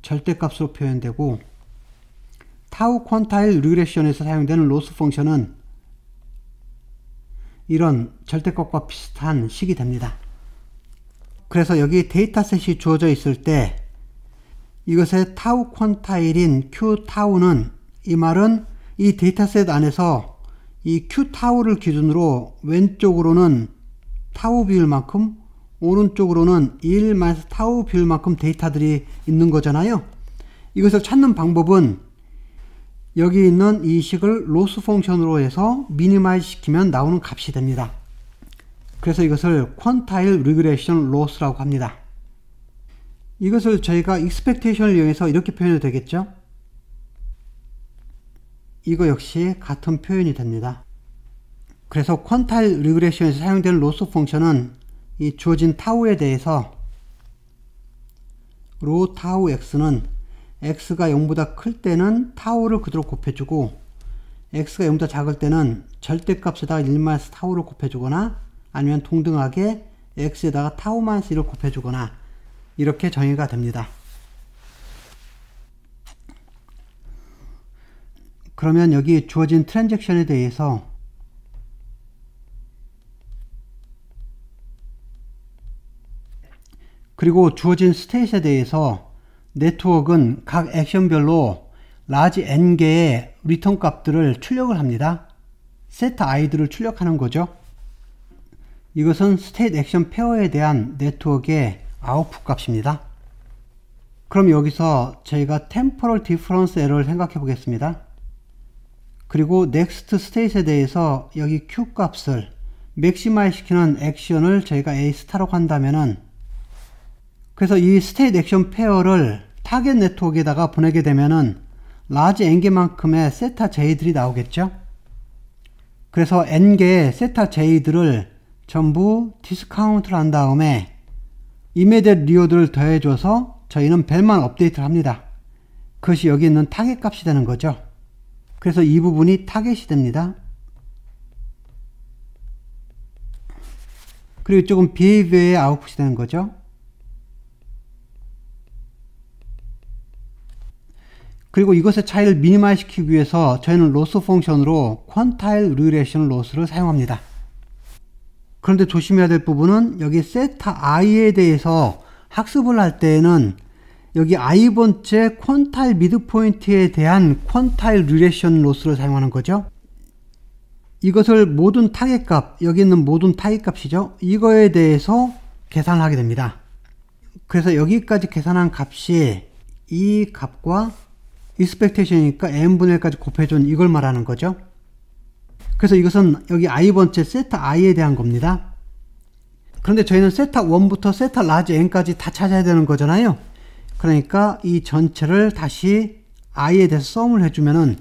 절대값으로 표현되고 타우 퀀타일 리그레션에서 사용되는 로스 펑션은 이런 절대값과 비슷한 식이 됩니다. 그래서 여기 데이터셋이 주어져 있을 때 이것의 타우 퀀타일인 Q 타우는, 이 말은 이 데이터셋 안에서 이 Q 타우를 기준으로 왼쪽으로는 타우 비율만큼 오른쪽으로는 1 마이너스 타우 비율만큼 데이터들이 있는 거잖아요. 이것을 찾는 방법은 여기 있는 이 식을 로스 펑션으로 해서 미니마이즈 시키면 나오는 값이 됩니다. 그래서 이것을 퀀타일 리그레션 로스라고 합니다. 이것을 저희가 익스펙테이션을 이용해서 이렇게 표현해도 되겠죠? 이거 역시 같은 표현이 됩니다. 그래서 퀀타일 리그레션에서 사용되는 로스 펑션은 이 주어진 타우에 대해서 로 타우 x는 x가 0보다 클 때는 타우를 그대로 곱해주고 x가 0보다 작을 때는 절대값에다가 1 타우를 곱해주거나 아니면 동등하게 x에다가 타우 마이너스 1을 곱해주거나 이렇게 정의가 됩니다. 그러면 여기 주어진 트랜잭션에 대해서 그리고 주어진 스테이트에 대해서 네트워크는 각 액션별로 라지 n개의 리턴 값들을 출력을 합니다. 세트 i들을 출력하는 거죠. 이것은 스테이트 액션 페어에 대한 네트워크의 아웃풋 값입니다. 그럼 여기서 저희가 템포럴 디퍼런스 에러를 생각해 보겠습니다. 그리고 넥스트 스테이트에 대해서 여기 q 값을 맥시마이즈 시키는 액션을 저희가 a 스타라고 한다면은, 그래서 이 스테이트 액션 페어를 타겟 네트워크에다가 보내게 되면은 라지 n개만큼의 세타 j들이 나오겠죠. 그래서 n개의 세타 j들을 전부 디스카운트를 한 다음에 이미디엇 리워드를 더해줘서 저희는 벨만 업데이트를 합니다. 그것이 여기 있는 타겟 값이 되는 거죠. 그래서 이 부분이 타겟이 됩니다. 그리고 이쪽은 behavior의 아웃풋이 되는 거죠. 그리고 이것의 차이를 미니마이즈 시키기 위해서 저희는 로스 펑션으로 퀀타일 리그레션 로스를 사용합니다. 그런데 조심해야 될 부분은 여기 세타 i에 대해서 학습을 할 때에는 여기 i번째 퀀타일 미드포인트에 대한 퀀타일 리레이션 로스를 사용하는 거죠. 이것을 모든 타겟값, 여기 있는 모든 타겟값이죠. 이거에 대해서 계산을 하게 됩니다. 그래서 여기까지 계산한 값이 이 값과 expectation이니까 n분의 1까지 곱해준 이걸 말하는 거죠. 그래서 이것은 여기 i번째 세타 i에 대한 겁니다. 그런데 저희는 세타 1부터 세타 라지 n까지 다 찾아야 되는 거잖아요. 그러니까 이 전체를 다시 i에 대해서 썸을 해주면은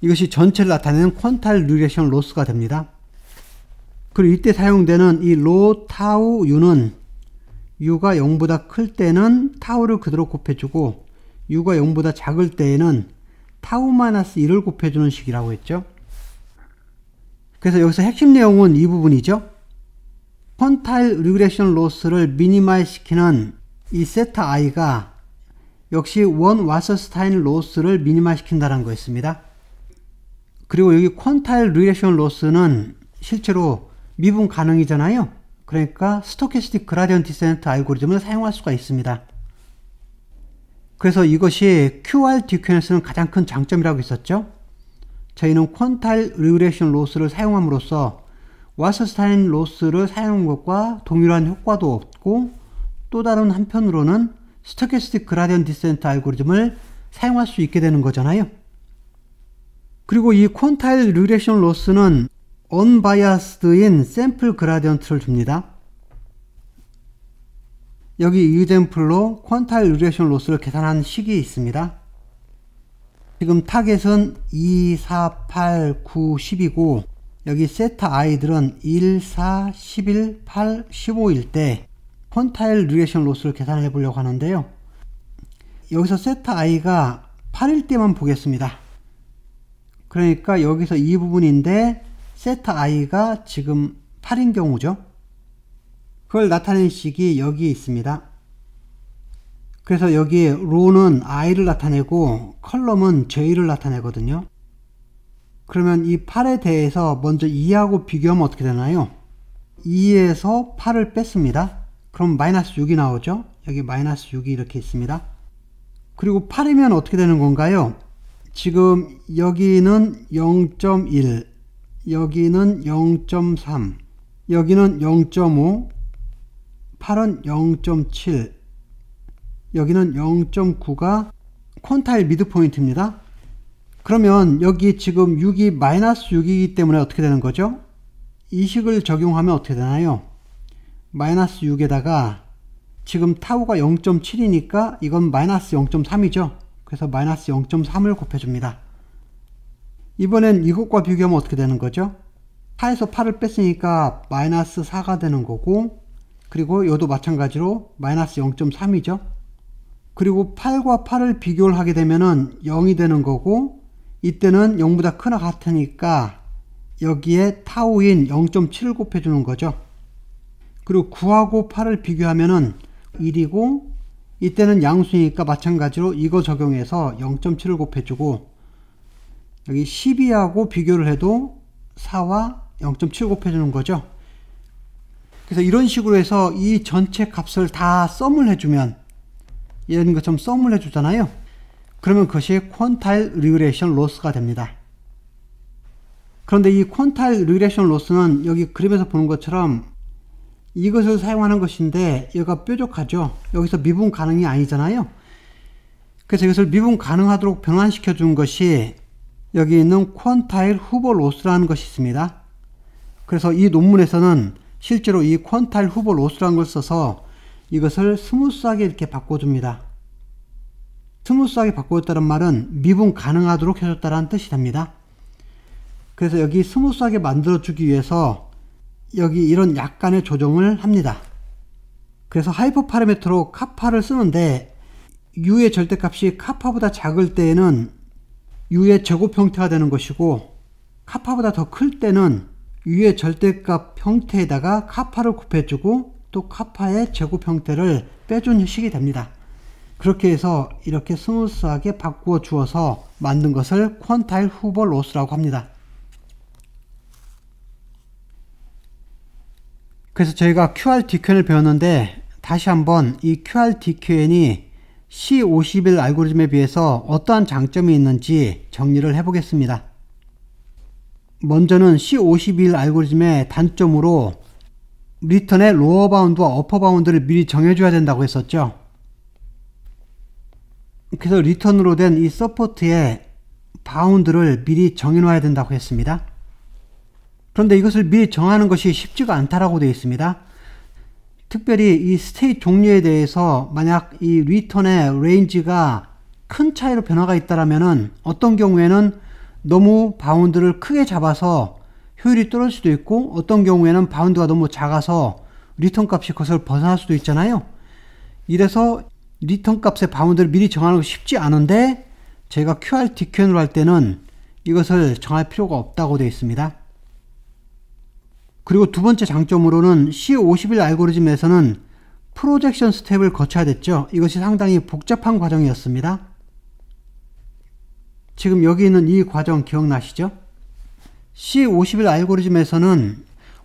이것이 전체를 나타내는 퀀타일 리레이션 로스가 됩니다. 그리고 이때 사용되는 이 로 타우 u는 u가 0보다 클 때는 타우를 그대로 곱해주고 u가 0보다 작을 때에는 타우 마이너스 1을 곱해주는 식이라고 했죠. 그래서 여기서 핵심 내용은 이 부분이죠. 퀀타일 리그레션 로스를 미니마이즈 시키는 이 세타 i가 역시 원 와서스타인 로스를 미니마이즈 시킨다는 거였습니다. 그리고 여기 퀀타일 리그레션 로스는 실제로 미분 가능이잖아요. 그러니까 스토캐스틱 그라디언트 디센트 알고리즘을 사용할 수가 있습니다. 그래서 이것이 QRDQN에서는 가장 큰 장점이라고 했었죠. 저희는 퀀타일 리그레션 로스를 사용함으로써 와서스타인 로스를 사용한 것과 동일한 효과도 얻고 또 다른 한편으로는 스토캐스틱 그라디언트 디센트 알고리즘을 사용할 수 있게 되는 거잖아요. 그리고 이 퀀타일 리그레션 로스는 언바이어스드인 샘플 그라디언트를 줍니다. 여기 example로 퀀타일 리그레션 로스를 계산한 식이 있습니다. 지금 타겟은 2, 4, 8, 9, 10이고 여기 세트 i들은 1, 4, 11, 8, 15일 때 퀀타일 리그레션 로스를 계산해 보려고 하는데요. 여기서 세트 i가 8일 때만 보겠습니다. 그러니까 여기서 이 부분인데 세트 i가 지금 8인 경우죠. 그걸 나타낸 식이 여기 있습니다. 그래서 여기 row는 i를 나타내고 컬럼은 j를 나타내거든요. 그러면 이 8에 대해서 먼저 2하고 비교하면 어떻게 되나요? 2에서 8을 뺐습니다. 그럼 마이너스 6이 나오죠. 여기 마이너스 6이 이렇게 있습니다. 그리고 8이면 어떻게 되는 건가요? 지금 여기는 0.1, 여기는 0.3, 여기는 0.5, 8은 0.7, 여기는 0.9가 퀀타일 미드포인트입니다. 그러면 여기 지금 6이 마이너스 6이기 때문에 어떻게 되는 거죠? 이 식을 적용하면 어떻게 되나요? 마이너스 6에다가 지금 타우가 0.7이니까 이건 마이너스 0.3이죠. 그래서 마이너스 0.3을 곱해줍니다. 이번엔 이것과 비교하면 어떻게 되는 거죠? 4에서 8을 뺐으니까 마이너스 4가 되는 거고, 그리고 이것도 마찬가지로 마이너스 0.3이죠. 그리고 8과 8을 비교를 하게 되면은 0이 되는 거고, 이때는 0보다 크나 같으니까 여기에 타우인 0.7을 곱해주는 거죠. 그리고 9하고 8을 비교하면은 1이고, 이때는 양수니까 마찬가지로 이거 적용해서 0.7을 곱해주고, 여기 12하고 비교를 해도 4와 0.7 곱해주는 거죠. 그래서 이런 식으로 해서 이 전체 값을 다 썸을 해주면, 이런 것처럼 썸을 해주잖아요. 그러면 그것이 퀀타일 리그레션 로스가 됩니다. 그런데 이 퀀타일 리그레션 로스는 여기 그림에서 보는 것처럼 이것을 사용하는 것인데 얘가 뾰족하죠. 여기서 미분 가능이 아니잖아요. 그래서 이것을 미분 가능하도록 변환시켜 준 것이 여기 있는 퀀타일 후보 로스라는 것이 있습니다. 그래서 이 논문에서는 실제로 이 퀀타일 후보 로스라는 걸 써서 이것을 스무스하게 이렇게 바꿔줍니다. 스무스하게 바꿔줬다는 말은 미분 가능하도록 해줬다는 뜻이 됩니다. 그래서 여기 스무스하게 만들어주기 위해서 여기 이런 약간의 조정을 합니다. 그래서 하이퍼 파라미터로 카파를 쓰는데 U의 절대값이 카파보다 작을 때에는 U의 제곱 형태가 되는 것이고, 카파보다 더 클 때는 U의 절대값 형태에다가 카파를 곱해주고 또 카파의 제곱 형태를 빼준 식이 됩니다. 그렇게 해서 이렇게 스무스하게 바꾸어 주어서 만든 것을 퀀타일 후보 로스라고 합니다. 그래서 저희가 QRDQN을 배웠는데 다시 한번 이 QRDQN이 C51 알고리즘에 비해서 어떠한 장점이 있는지 정리를 해보겠습니다. 먼저는 C51 알고리즘의 단점으로 리턴의 로어 바운드와 어퍼 바운드를 미리 정해줘야 된다고 했었죠. 그래서 리턴으로 된 이 서포트의 바운드를 미리 정해놔야 된다고 했습니다. 그런데 이것을 미리 정하는 것이 쉽지가 않다라고 되어 있습니다. 특별히 이 스테이트 종류에 대해서 만약 이 리턴의 레인지가 큰 차이로 변화가 있다라면은 어떤 경우에는 너무 바운드를 크게 잡아서 효율이 떨어질 수도 있고, 어떤 경우에는 바운드가 너무 작아서 리턴 값이 그것을 벗어날 수도 있잖아요. 이래서 리턴 값의 바운드를 미리 정하는 것이 쉽지 않은데 제가 QRDQN으로 할 때는 이것을 정할 필요가 없다고 되어 있습니다. 그리고 두 번째 장점으로는 C51 알고리즘에서는 프로젝션 스텝을 거쳐야 됐죠. 이것이 상당히 복잡한 과정이었습니다. 지금 여기 있는 이 과정 기억나시죠? C51 알고리즘에서는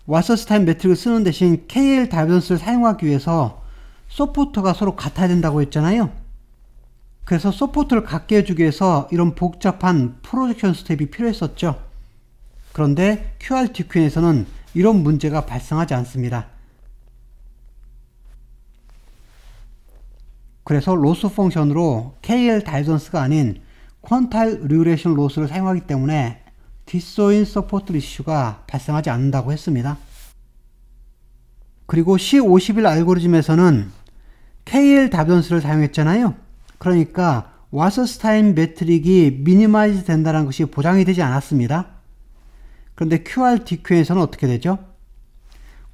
왓서스 타임 매트릭을 쓰는 대신 KL 다이버전스를 사용하기 위해서 서포터가 서로 같아야 된다고 했잖아요. 그래서 서포터를 갖게 해주기 위해서 이런 복잡한 프로젝션 스텝이 필요했었죠. 그런데 QRDQN에서는 이런 문제가 발생하지 않습니다. 그래서 로스 펑션으로 KL 다이버전스가 아닌 퀀타일 리그레션 로스를 사용하기 때문에 디스조인 서포트 이슈가 발생하지 않는다고 했습니다. 그리고 C51 알고리즘에서는 KL 답변수를 사용했잖아요. 그러니까 와서스타인 매트릭이 미니마이즈 된다는 것이 보장이 되지 않았습니다. 그런데 QRDQ에서는 어떻게 되죠?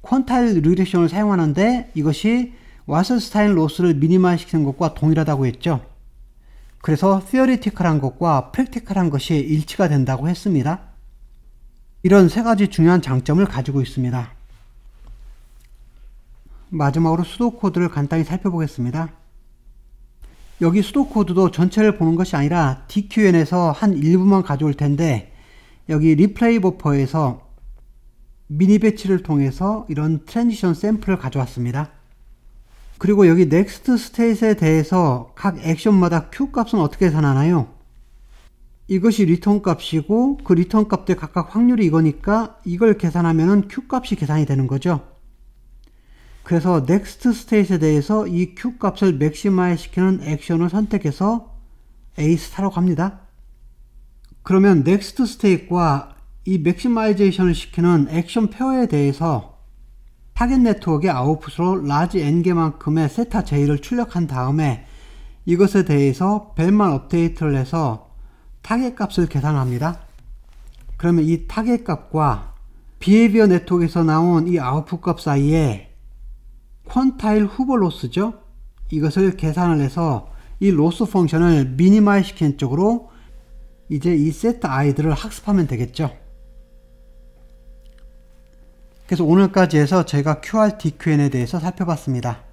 퀀타일 리그레션을 사용하는데 이것이 와서스타인 로스를 미니마이즈 시키는 것과 동일하다고 했죠. 그래서 theoretical한 것과 practical한 것이 일치가 된다고 했습니다. 이런 세 가지 중요한 장점을 가지고 있습니다. 마지막으로 수도 코드를 간단히 살펴보겠습니다. 여기 수도 코드도 전체를 보는 것이 아니라 DQN에서 한 일부만 가져올 텐데 여기 리플레이 버퍼에서 미니 배치를 통해서 이런 트랜지션 샘플을 가져왔습니다. 그리고 여기 넥스트 스테이트에 대해서 각 액션마다 Q 값은 어떻게 계산하나요? 이것이 리턴 값이고 그 리턴 값들 각각 확률이 이거니까 이걸 계산하면은 Q 값이 계산이 되는 거죠. 그래서 넥스트 스테이트에 대해서 이 Q 값을 맥시마이즈 시키는 액션을 선택해서 A 스타로 갑니다. 그러면 넥스트 스테이트와 이 맥시마이제이션을 시키는 액션 페어에 대해서 타겟 네트워크의 아웃풋으로 라지 n개만큼의 세타 j를 출력한 다음에 이것에 대해서 벨만 업데이트를 해서 타겟 값을 계산합니다. 그러면 이 타겟 값과 비헤비어 네트워크에서 나온 이 아웃풋 값 사이에 퀀타일 후보 로스죠. 이것을 계산을 해서 이 로스 펑션을 미니마이즈 시키는 쪽으로 이제 이 세트 i들을 학습하면 되겠죠. 그래서 오늘까지 해서 저희가 QRDQN에 대해서 살펴봤습니다.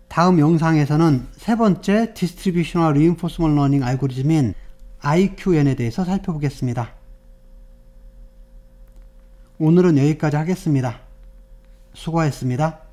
다음 영상에서는 세 번째 디스트리뷰셔널 리인포스먼트 러닝 알고리즘인 IQN에 대해서 살펴보겠습니다. 오늘은 여기까지 하겠습니다. 수고하셨습니다.